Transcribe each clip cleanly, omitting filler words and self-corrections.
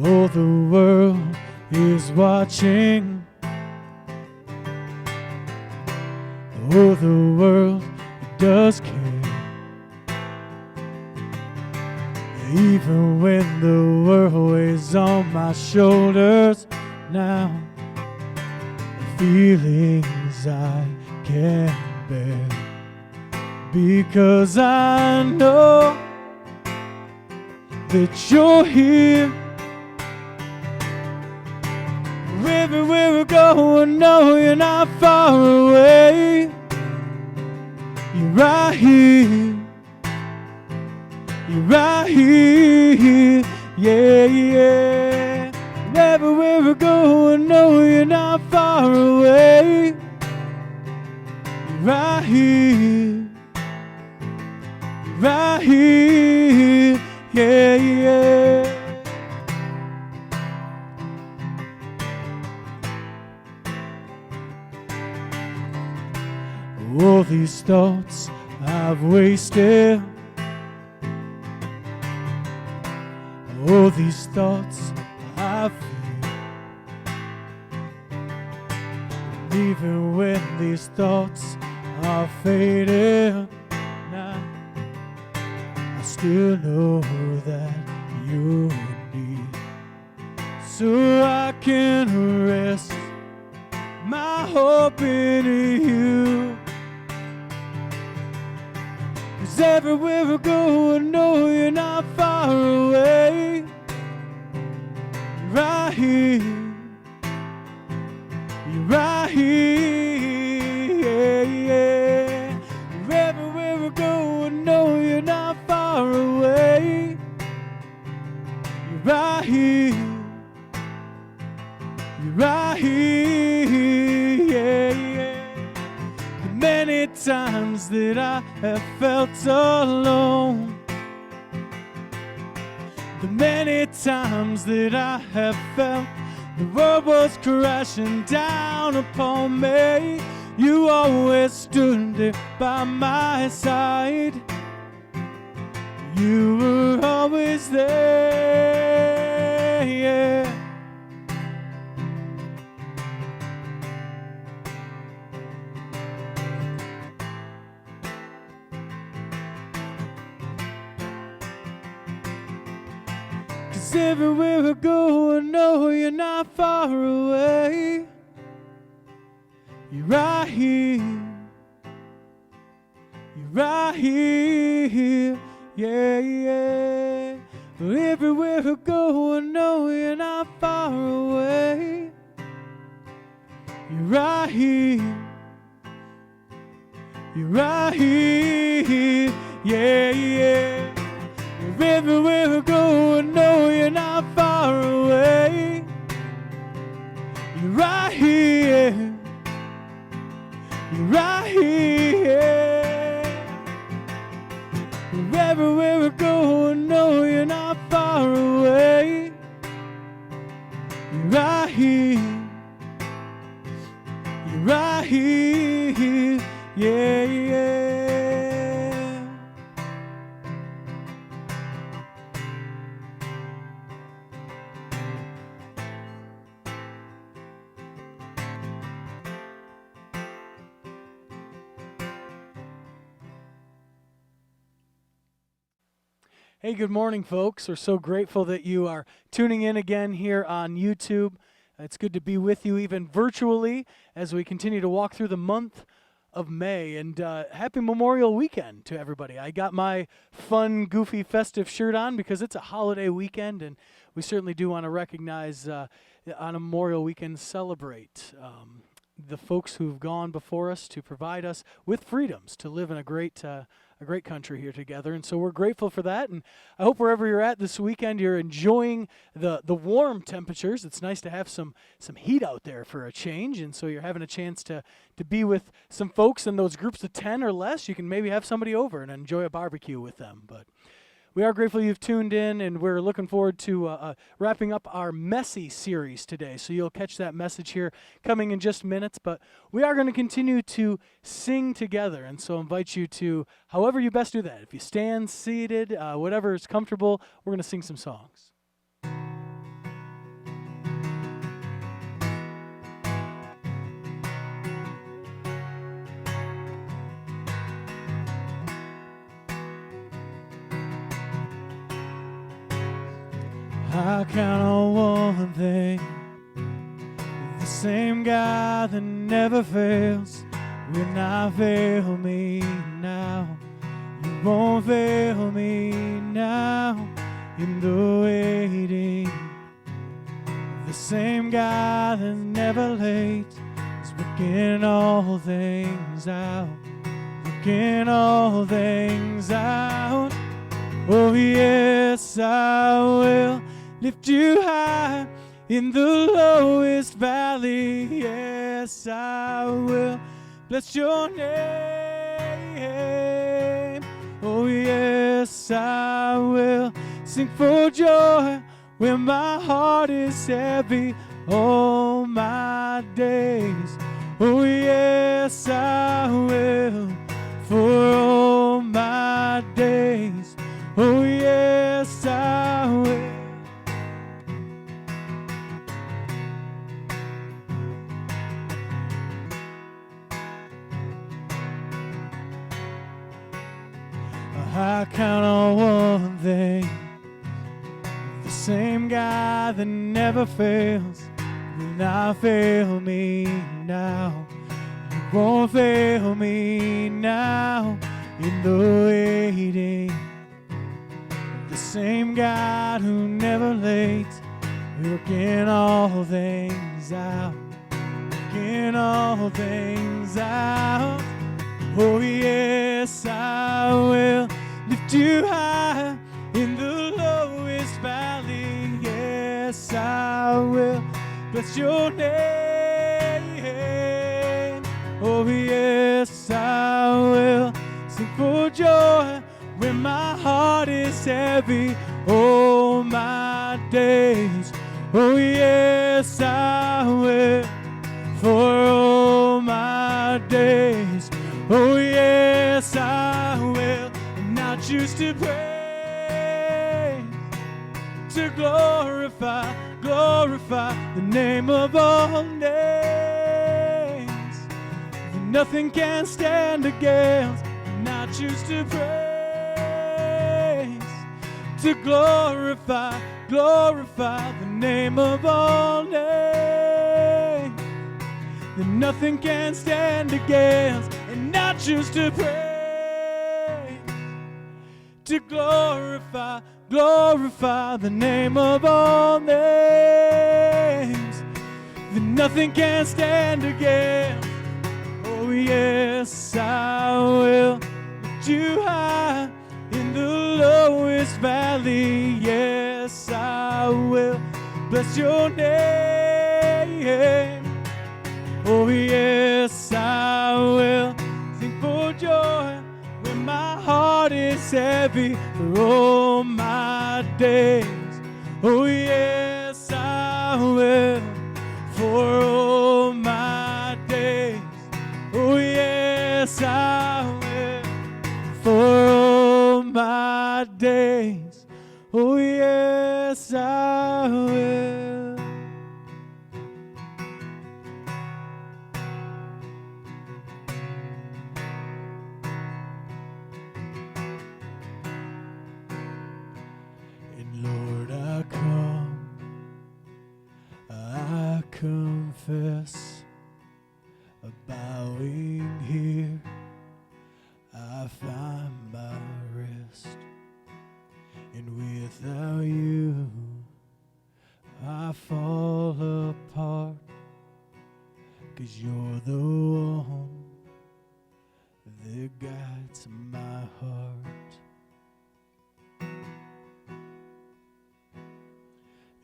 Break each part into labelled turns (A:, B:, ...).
A: Oh, the world is watching. Oh, the world does care. Even when the world weighs on my shoulders now, the feelings I can't bear, because I know that you're here. Everywhere we go, I know you're not far away. You're right here. You're right here. Yeah, yeah. Everywhere we go, I know you're not far away. You're right here. You're right here. Yeah, yeah. All these thoughts I've wasted, all these thoughts I feel, and even when these thoughts are faded now, I still know that you're near, so I can rest my hope in you. Everywhere I go, I know you're not far away. You're right here. You're right here. Yeah, yeah. Everywhere I go, I know you're not far away. You're right here. You're right here. Yeah, yeah. The many times that I have felt alone, the many times that I have felt the world was crashing down upon me, you always stood there by my side. You were always there, yeah. 'Cause everywhere I go, I know you're not far away. You're right here. You're right here. Yeah, yeah. But everywhere I go, I know you're not far away. You're right here. You're right here. Yeah, yeah. Everywhere I go, I know you're not far away. You're right here. You're right here. Everywhere I go, I know you're not far away. You're right here. You're right here. Yeah, yeah. Hey, good morning, folks. We're so grateful that you are tuning in again here on YouTube. It's good to be with you even virtually as we continue to walk through the month of May. And happy Memorial Weekend to everybody. I got my fun, goofy, festive shirt on because it's a holiday weekend, and we certainly do want to recognize on a Memorial Weekend, celebrate the folks who've gone before us to provide us with freedoms to live in a great country here together. And so we're grateful for that. And I hope wherever you're at this weekend, you're enjoying the warm temperatures. It's nice to have some heat out there for a change. And so you're having a chance to be with some folks in those groups of 10 or less. You can maybe have somebody over and enjoy a barbecue with them. But we are grateful you've tuned in, and we're looking forward to wrapping up our Messy series today. So you'll catch that message here coming in just minutes. But we are going to continue to sing together, and so I invite you to, however you best do that. If you stand, seated, whatever is comfortable, we're going to sing some songs. I count on one thing, the same God that never fails will not fail me now. You won't fail me now in the waiting. The same God that's never late is working all things out, working all things out. Oh yes, I will lift you high in the lowest valley. Yes, I will bless your name. Oh yes, I will sing for joy when my heart is heavy all my days. Oh yes, I will for all my days. Oh yes, I will. I count on one thing, the same God that never fails will not fail me now. You won't fail me now in the waiting. The same God who never late, working all things out, working all things out. Oh yes, I will lift you high in the lowest valley. Yes, I will bless your name. Oh yes, I will sing for joy when my heart is heavy all my days. Oh yes, I will for all my days. Oh yes, I will, and I choose to praise, to glorify, glorify the name of all names. Nothing can stand against, and I choose to praise, to glorify, glorify the name of all names. That nothing can stand against, and I choose to praise, to glorify, glorify the name of all names. That nothing can stand against. Oh yes, I will lift you high in the lowest valley. Yes, I will bless your name. Oh yes, I will sing for joy when my heart is heavy for all my days. Oh yes, I will for all my days. Oh yes, I will for all my days. Oh yes, I will. Lord, I come, I confess, bowing here, I find my rest, and without you, I fall apart, 'cause you're the one that guides my heart.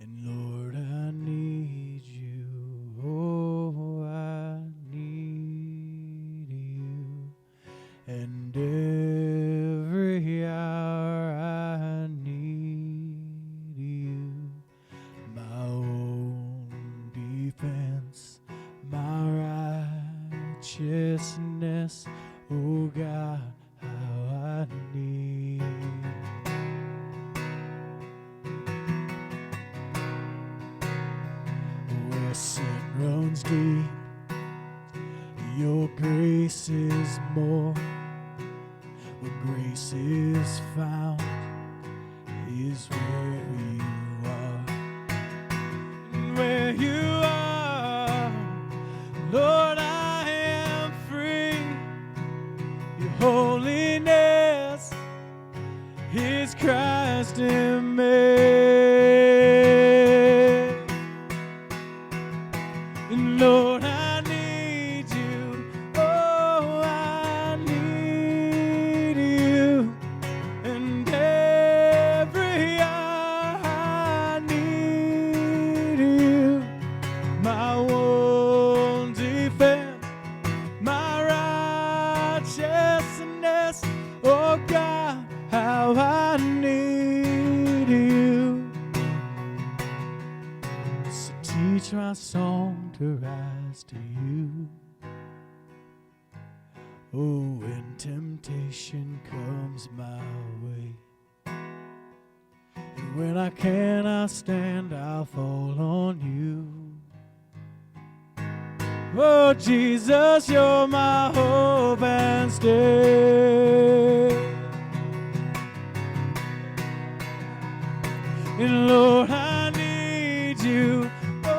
A: And Lord, I need you, oh, I need you, and every hour I need you, my own defense, my righteousness, oh God, how I need you. Sin runs deep, your grace is more. Where grace is found is where you are. Teach my song to rise to you. Oh, when temptation comes my way, and when I cannot stand, I'll fall on you. Oh, Jesus, you're my hope and stay. And Lord, I need you. Oh,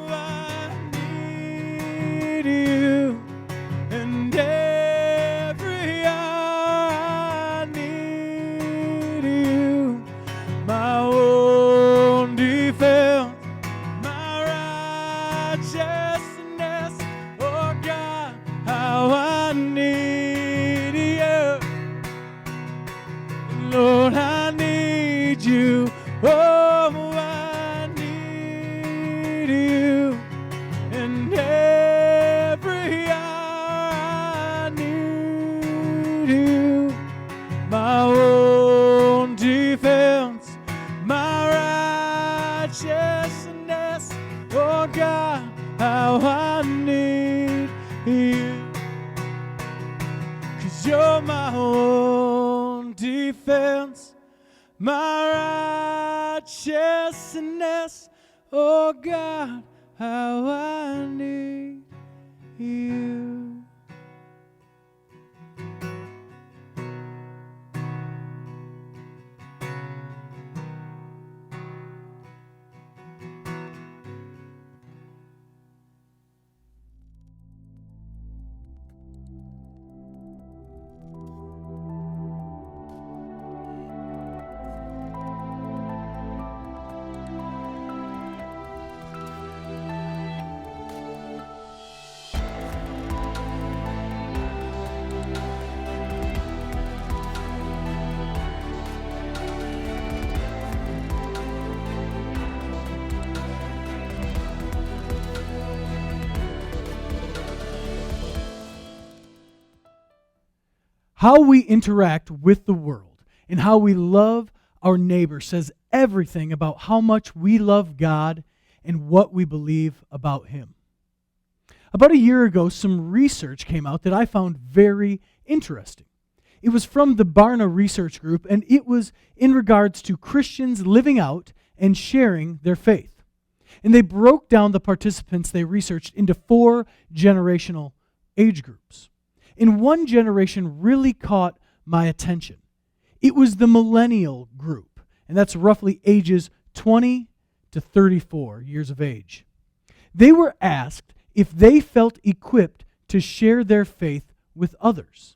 A: I need you. And every hour I need you. My own defense, my righteousness. Oh God, how I need you. Lord, I need you. Oh, I need you. And every hour I need you. My own defense, my righteousness. Oh God, how I need you. 'Cause you're my own defense, my righteousness. Oh God, how I need you. How we interact with the world and how we love our neighbor says everything about how much we love God and what we believe about Him. About a year ago, some research came out that I found very interesting. It was from the Barna Research Group, and it was in regards to Christians living out and sharing their faith. And they broke down the participants they researched into 4 generational age groups. And one generation really caught my attention. It was the millennial group, and that's roughly ages 20 to 34 years of age. They were asked if they felt equipped to share their faith with others.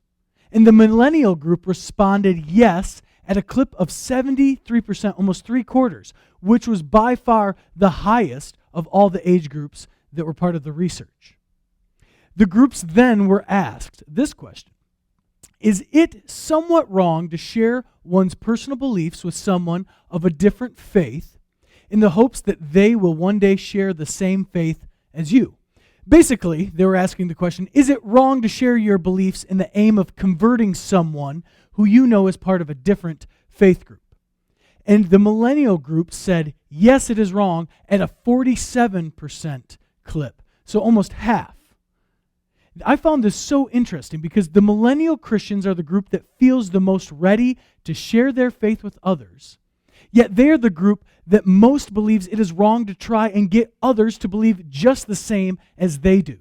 A: And the millennial group responded yes at a clip of 73%, almost 3/4, which was by far the highest of all the age groups that were part of the research. The groups then were asked this question: is it somewhat wrong to share one's personal beliefs with someone of a different faith in the hopes that they will one day share the same faith as you? Basically, they were asking the question, is it wrong to share your beliefs in the aim of converting someone who you know is part of a different faith group? And the millennial group said, yes, it is wrong, at a 47% clip, so almost half. I found this so interesting because the millennial Christians are the group that feels the most ready to share their faith with others. Yet they're the group that most believes it is wrong to try and get others to believe just the same as they do.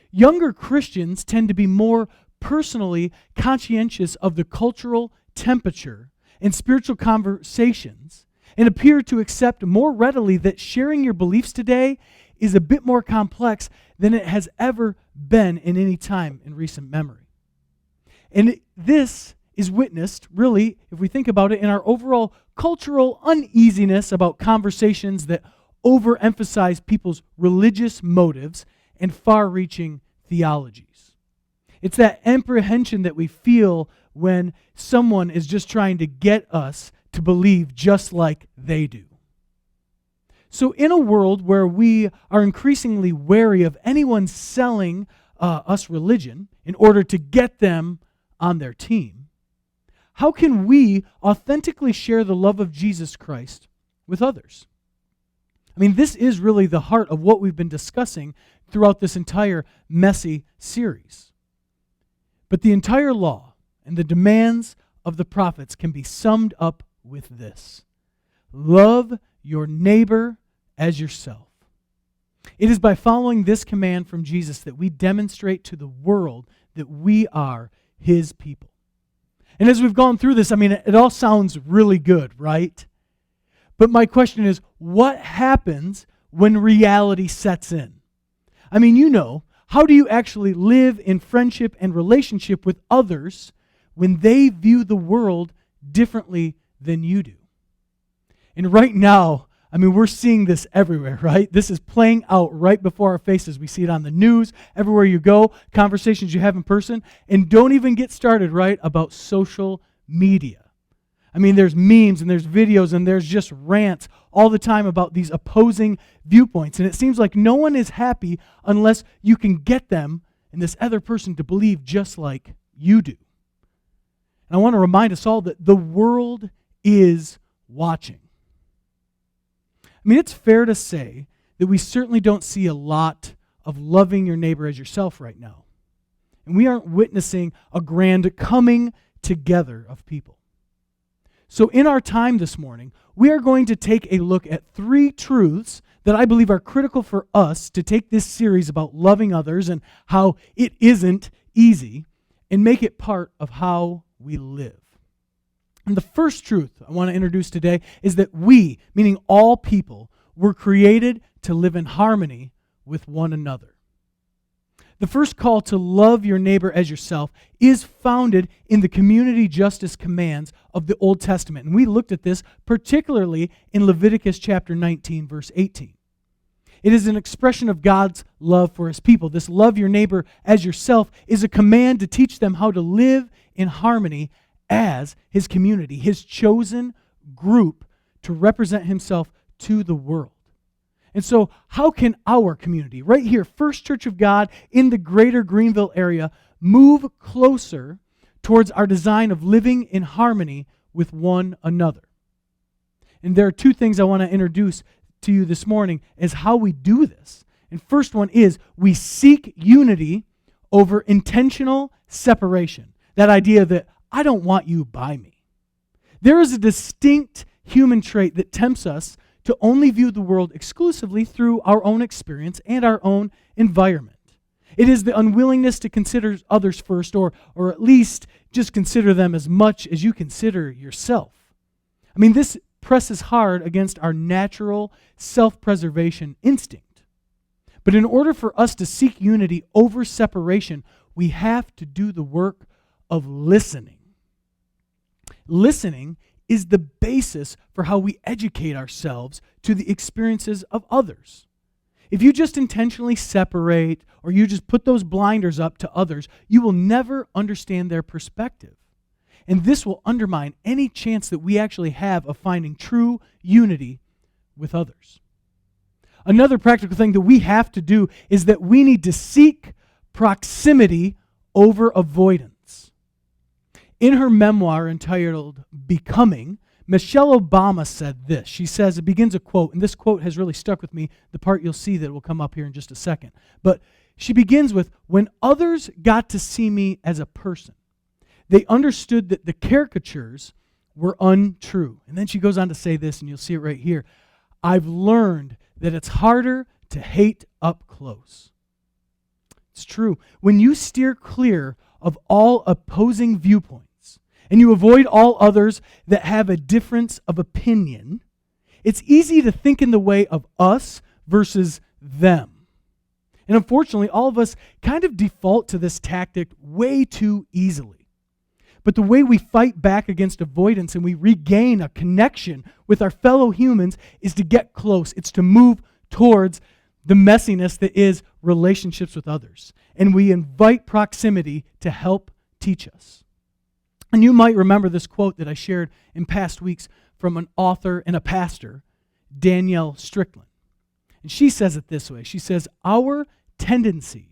A: Younger Christians tend to be more personally conscientious of the cultural temperature and spiritual conversations and appear to accept more readily that sharing your beliefs today is a bit more complex than it has ever been in any time in recent memory. And this is witnessed, really, if we think about it, in our overall cultural uneasiness about conversations that overemphasize people's religious motives and far-reaching theologies. It's that apprehension that we feel when someone is just trying to get us to believe just like they do. So in a world where we are increasingly wary of anyone selling us religion in order to get them on their team, how can we authentically share the love of Jesus Christ with others? I mean, this is really the heart of what we've been discussing throughout this entire messy series. But the entire law and the demands of the prophets can be summed up with this: love your neighbor as yourself. It is by following this command from Jesus that we demonstrate to the world that we are his people. And as we've gone through this, I mean, it all sounds really good, right? But my question is, what happens when reality sets in? I mean, how do you actually live in friendship and relationship with others when they view the world differently than you do? And right now, I mean, we're seeing this everywhere, right? This is playing out right before our faces. We see it on the news, everywhere you go, conversations you have in person. And don't even get started, right, about social media. I mean, there's memes and there's videos and there's just rants all the time about these opposing viewpoints. And it seems like no one is happy unless you can get them and this other person to believe just like you do. And I want to remind us all that the world is watching. I mean, it's fair to say that we certainly don't see a lot of loving your neighbor as yourself right now. And we aren't witnessing a grand coming together of people. So in our time this morning, we are going to take a look at 3 truths that I believe are critical for us to take this series about loving others and how it isn't easy and make it part of how we live. And the first truth I want to introduce today is that we, meaning all people, were created to live in harmony with one another. The first call to love your neighbor as yourself is founded in the community justice commands of the Old Testament. And we looked at this particularly in Leviticus chapter 19, verse 18. It is an expression of God's love for his people. This love your neighbor as yourself is a command to teach them how to live in harmony as his community, his chosen group to represent himself to the world. And so how can our community, right here, First Church of God in the greater Greenville area, move closer towards our design of living in harmony with one another? And there are 2 things I want to introduce to you this morning as how we do this. And first one is we seek unity over intentional separation. That idea that I don't want you by me. There is a distinct human trait that tempts us to only view the world exclusively through our own experience and our own environment. It is the unwillingness to consider others first, or at least just consider them as much as you consider yourself. I mean, this presses hard against our natural self-preservation instinct. But in order for us to seek unity over separation, we have to do the work of listening. Listening is the basis for how we educate ourselves to the experiences of others. If you just intentionally separate or you just put those blinders up to others, you will never understand their perspective. And this will undermine any chance that we actually have of finding true unity with others. Another practical thing that we have to do is that we need to seek proximity over avoidance. In her memoir entitled Becoming, Michelle Obama said this. She says, it begins a quote, and this quote has really stuck with me, the part you'll see that will come up here in just a second. But she begins with, when others got to see me as a person, they understood that the caricatures were untrue. And then she goes on to say this, and you'll see it right here. I've learned that it's harder to hate up close. It's true. When you steer clear of all opposing viewpoints, and you avoid all others that have a difference of opinion, it's easy to think in the way of us versus them. And unfortunately, all of us kind of default to this tactic way too easily. But the way we fight back against avoidance and we regain a connection with our fellow humans is to get close. It's to move towards the messiness that is relationships with others. And we invite proximity to help teach us. And you might remember this quote that I shared in past weeks from an author and a pastor, Danielle Strickland. And she says it this way. She says, our tendencies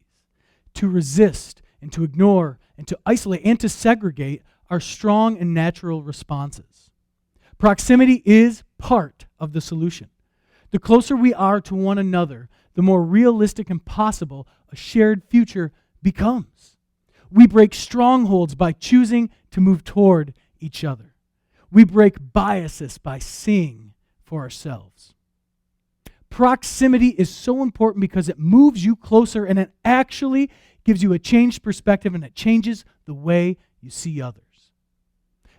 A: to resist and to ignore and to isolate and to segregate are strong and natural responses. Proximity is part of the solution. The closer we are to one another, the more realistic and possible a shared future becomes. We break strongholds by choosing to move toward each other. We break biases by seeing for ourselves. Proximity is so important because it moves you closer and it actually gives you a changed perspective and it changes the way you see others.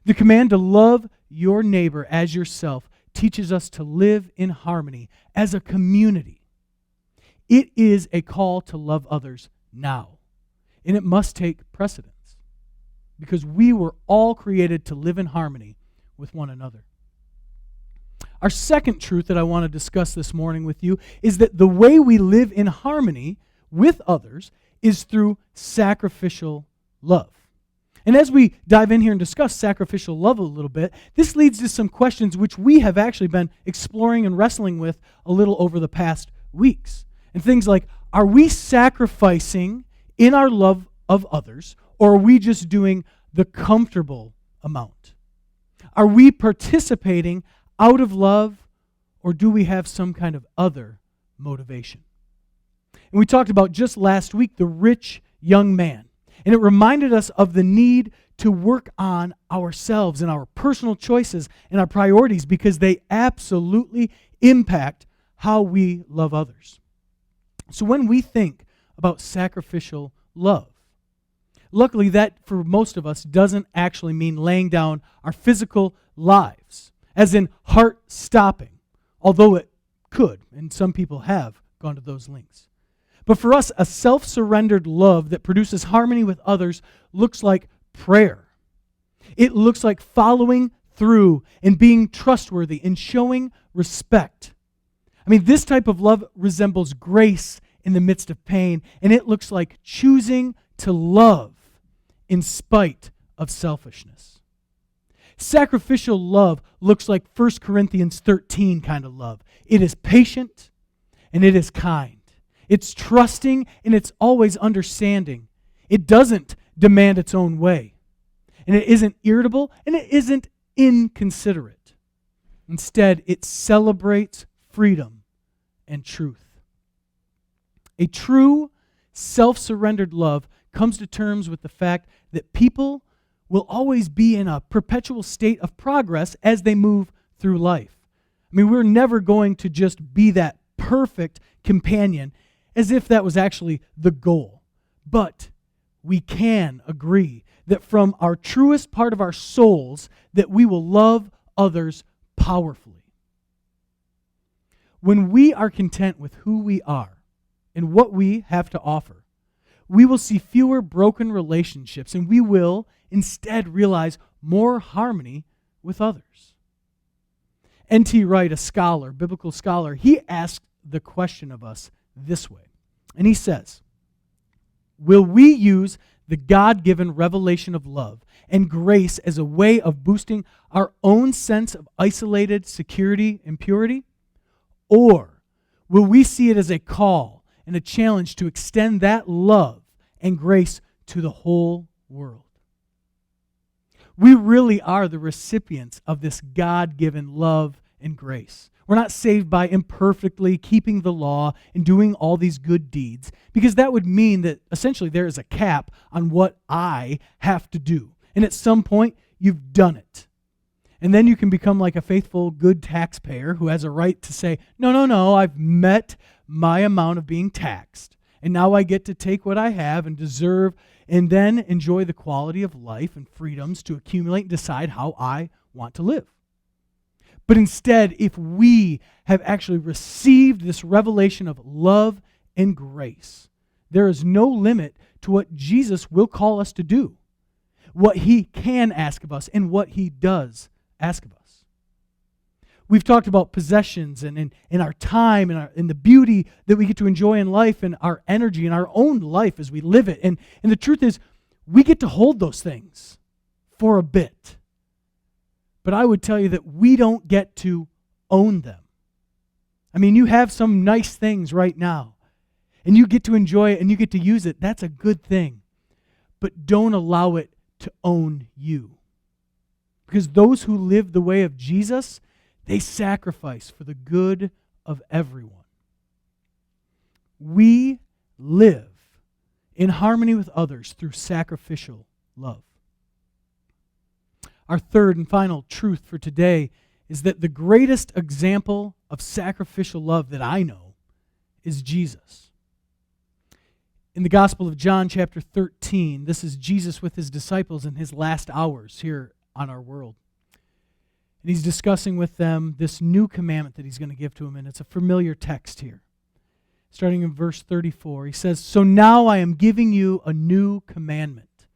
A: The command to love your neighbor as yourself teaches us to live in harmony as a community. It is a call to love others now, and it must take precedence because we were all created to live in harmony with one another. Our second truth that I want to discuss this morning with you is that the way we live in harmony with others is through sacrificial love. And as we dive in here and discuss sacrificial love a little bit, this leads to some questions which we have actually been exploring and wrestling with a little over the past weeks. And things like, are we sacrificing in our love of others, or are we just doing the comfortable amount? Are we participating out of love, or do we have some kind of other motivation? And we talked about just last week the rich young man. And it reminded us of the need to work on ourselves and our personal choices and our priorities because they absolutely impact how we love others. So when we think about sacrificial love, luckily that for most of us doesn't actually mean laying down our physical lives, as in heart stopping, although it could, and some people have gone to those lengths. But for us, a self-surrendered love that produces harmony with others looks like prayer. It looks like following through and being trustworthy and showing respect. I mean, this type of love resembles grace in the midst of pain, and it looks like choosing to love in spite of selfishness. Sacrificial love looks like 1 Corinthians 13 kind of love. It is patient and it is kind. It's trusting and it's always understanding. It doesn't demand its own way. And it isn't irritable and it isn't inconsiderate. Instead, it celebrates freedom and truth. A true self-surrendered love comes to terms with the fact that people will always be in a perpetual state of progress as they move through life. I mean, we're never going to just be that perfect companion as if that was actually the goal. But we can agree that from our truest part of our souls that we will love others powerfully. When we are content with who we are and what we have to offer, we will see fewer broken relationships and we will instead realize more harmony with others. N.T. Wright, a scholar, biblical scholar, he asked the question of us this way. And he says, will we use the God-given revelation of love and grace as a way of boosting our own sense of isolated security and purity? Or will we see it as a call and a challenge to extend that love and grace to the whole world? We really are the recipients of this God-given love and grace. We're not saved by imperfectly keeping the law and doing all these good deeds, because that would mean that essentially there is a cap on what I have to do. And at some point, you've done it. And then you can become like a faithful, good taxpayer who has a right to say, no, I've met my amount of being taxed. And now I get to take what I have and deserve and then enjoy the quality of life and freedoms to accumulate and decide how I want to live. But instead, if we have actually received this revelation of love and grace, there is no limit to what Jesus will call us to do, what he can ask of us, and what he does ask of us. We've talked about possessions and our time and the beauty that we get to enjoy in life and our energy and our own life as we live it. And the truth is, we get to hold those things for a bit. But I would tell you that we don't get to own them. I mean, you have some nice things right now, and you get to enjoy it and you get to use it. That's a good thing. But don't allow it to own you. Because those who live the way of Jesus, they sacrifice for the good of everyone. We live in harmony with others through sacrificial love. Our third and final truth for today is that the greatest example of sacrificial love that I know is Jesus. In the Gospel of John, chapter 13, this is Jesus with his disciples in his last hours here on our world. And he's discussing with them this new commandment that he's going to give to them, and it's a familiar text here. Starting in verse 34, he says, "So now I am giving you a new commandment.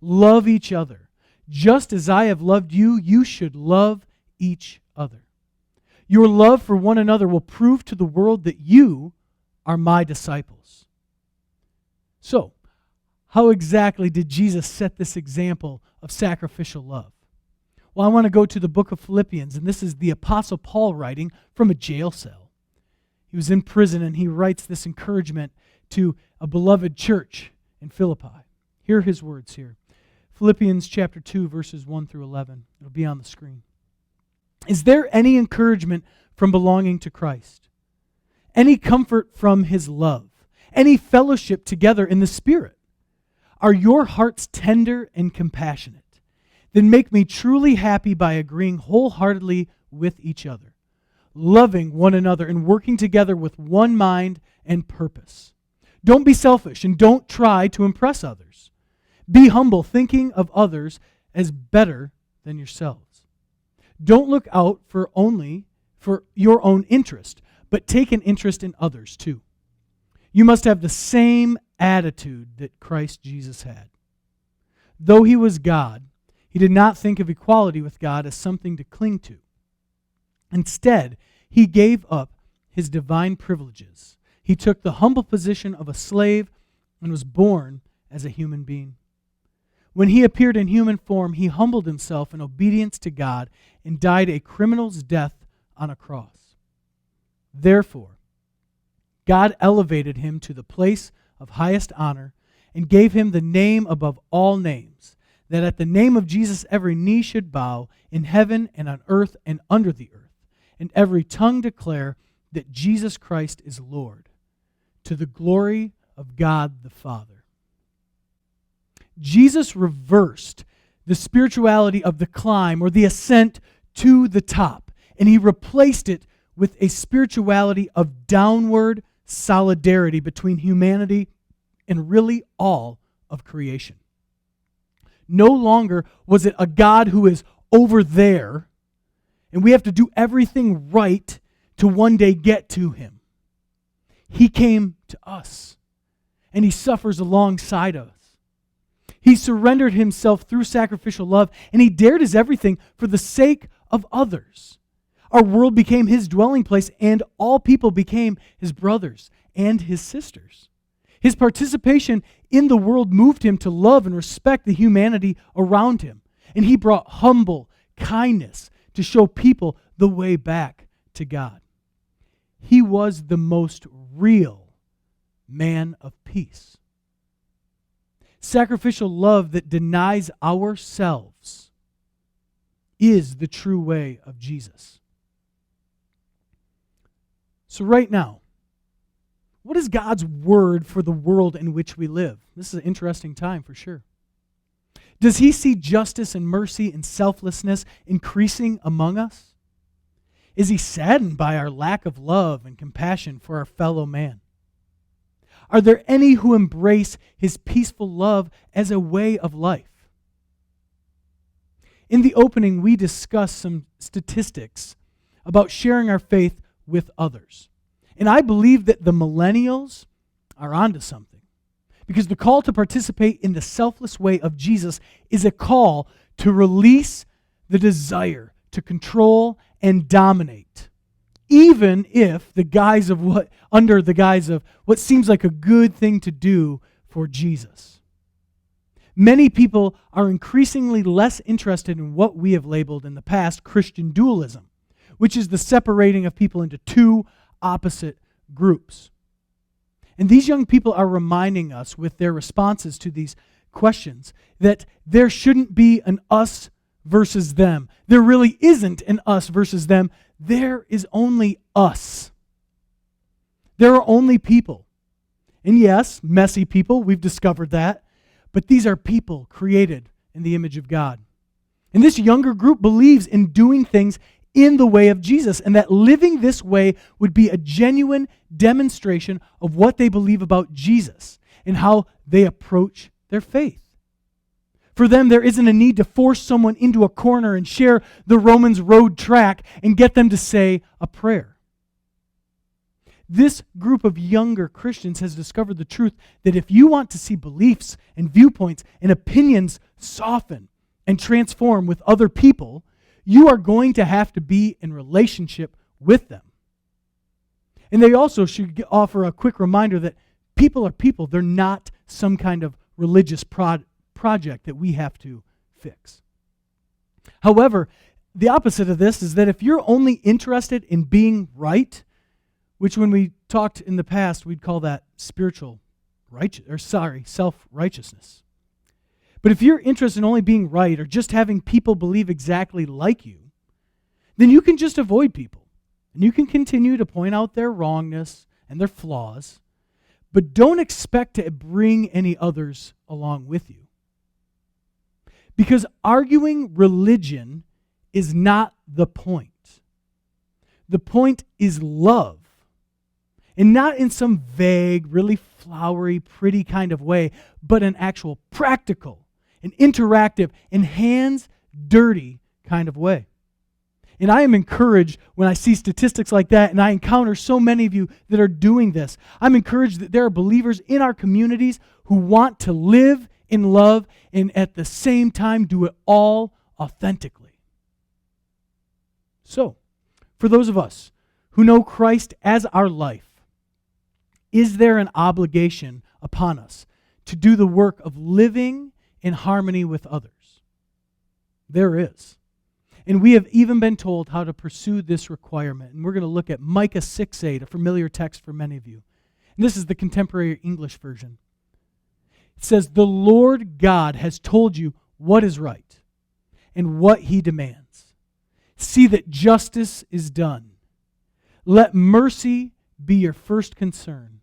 A: Love each other. Just as I have loved you, you should love each other. Your love for one another will prove to the world that you are my disciples." So, how exactly did Jesus set this example of sacrificial love? Well, I want to go to the book of Philippians, and this is the Apostle Paul writing from a jail cell. He was in prison, and he writes this encouragement to a beloved church in Philippi. Hear his words here. Philippians chapter 2, verses 1 through 11. It'll be on the screen. "Is there any encouragement from belonging to Christ? Any comfort from his love? Any fellowship together in the Spirit? Are your hearts tender and compassionate? Then make me truly happy by agreeing wholeheartedly with each other, loving one another and working together with one mind and purpose. Don't be selfish and don't try to impress others. Be humble, thinking of others as better than yourselves. Don't look out for your own interest, but take an interest in others too. You must have the same attitude that Christ Jesus had. Though he was God, he did not think of equality with God as something to cling to. Instead, he gave up his divine privileges. He took the humble position of a slave and was born as a human being. When he appeared in human form, he humbled himself in obedience to God and died a criminal's death on a cross. Therefore, God elevated him to the place of highest honor and gave him the name above all names, that at the name of Jesus every knee should bow in heaven and on earth and under the earth, and every tongue declare that Jesus Christ is Lord, to the glory of God the Father." Jesus reversed the spirituality of the climb or the ascent to the top, and he replaced it with a spirituality of downward solidarity between humanity and really all of creation. No longer was it a God who is over there, and we have to do everything right to one day get to him. He came to us, and he suffers alongside us. He surrendered himself through sacrificial love, and he dared his everything for the sake of others. Our world became his dwelling place, and all people became his brothers and his sisters. His participation in the world moved him to love and respect the humanity around him, and he brought humble kindness to show people the way back to God. He was the most real man of peace. Sacrificial love that denies ourselves is the true way of Jesus. So right now, what is God's word for the world in which we live? This is an interesting time for sure. Does he see justice and mercy and selflessness increasing among us? Is he saddened by our lack of love and compassion for our fellow man? Are there any who embrace his peaceful love as a way of life? In the opening, we discussed some statistics about sharing our faith with others. And I believe that the millennials are onto something. Because the call to participate in the selfless way of Jesus is a call to release the desire to control and dominate. Even if under the guise of what seems like a good thing to do for Jesus. Many people are increasingly less interested in what we have labeled in the past Christian dualism, which is the separating of people into two opposite groups. And these young people are reminding us with their responses to these questions that there shouldn't be an us versus them. There really isn't an us versus them. There is only us. There are only people. And yes, messy people, we've discovered that. But these are people created in the image of God. And this younger group believes in doing things in the way of Jesus, and that living this way would be a genuine demonstration of what they believe about Jesus and how they approach their faith. For them, there isn't a need to force someone into a corner and share the Romans road track and get them to say a prayer. This group of younger Christians has discovered the truth that if you want to see beliefs and viewpoints and opinions soften and transform with other people, you are going to have to be in relationship with them. And they also should offer a quick reminder that people are people. They're not some kind of religious project that we have to fix. However, the opposite of this is that if you're only interested in being right, which when we talked in the past, we'd call that self-righteousness. But if you're interested in only being right or just having people believe exactly like you, then you can just avoid people. And you can continue to point out their wrongness and their flaws, but don't expect to bring any others along with you. Because arguing religion is not the point. The point is love. And not in some vague, really flowery, pretty kind of way, but an actual practical, an interactive, and hands-dirty kind of way. And I am encouraged when I see statistics like that, and I encounter so many of you that are doing this. I'm encouraged that there are believers in our communities who want to live in love and at the same time do it all authentically. So, for those of us who know Christ as our life, is there an obligation upon us to do the work of living in harmony with others? There is. And we have even been told how to pursue this requirement. And we're going to look at Micah 6:8, a familiar text for many of you. And this is the contemporary English version. It says, "The Lord God has told you what is right and what he demands. See that justice is done. Let mercy be your first concern,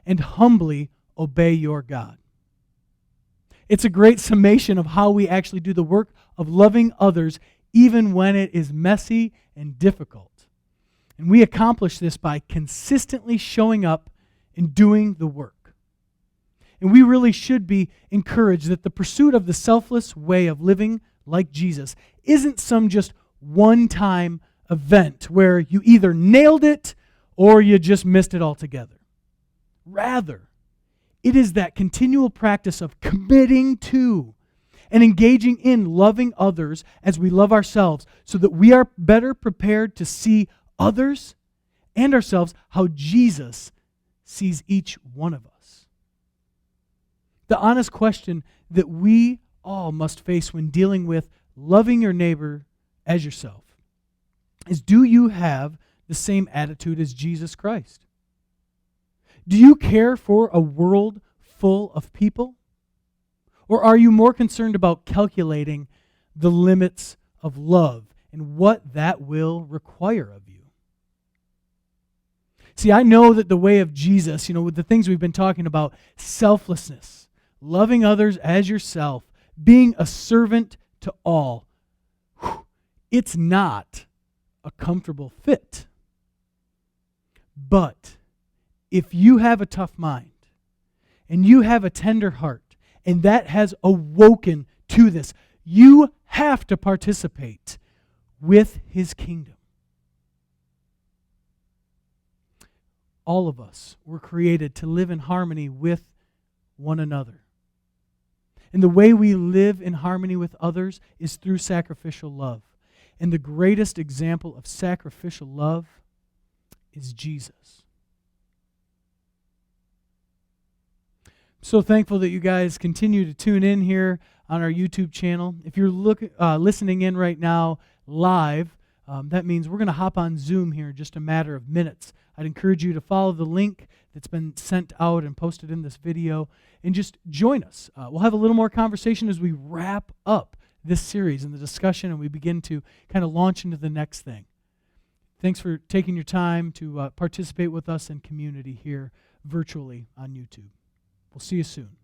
A: and humbly obey your God." It's a great summation of how we actually do the work of loving others even when it is messy and difficult. And we accomplish this by consistently showing up and doing the work. And we really should be encouraged that the pursuit of the selfless way of living like Jesus isn't some just one-time event where you either nailed it or you just missed it altogether. Rather, it is that continual practice of committing to and engaging in loving others as we love ourselves so that we are better prepared to see others and ourselves how Jesus sees each one of us. The honest question that we all must face when dealing with loving your neighbor as yourself is, do you have the same attitude as Jesus Christ? Do you care for a world full of people? Or are you more concerned about calculating the limits of love and what that will require of you? See, I know that the way of Jesus, with the things we've been talking about, selflessness, loving others as yourself, being a servant to all, it's not a comfortable fit. But if you have a tough mind and you have a tender heart and that has awoken to this, you have to participate with his kingdom. All of us were created to live in harmony with one another. And the way we live in harmony with others is through sacrificial love. And the greatest example of sacrificial love is Jesus. I'm so thankful that you guys continue to tune in here on our YouTube channel. If you're listening in right now live, that means we're going to hop on Zoom here in just a matter of minutes. I'd encourage you to follow the link that's been sent out and posted in this video and just join us. We'll have a little more conversation as we wrap up this series and the discussion and we begin to kind of launch into the next thing. Thanks for taking your time to participate with us in community here virtually on YouTube. We'll see you soon.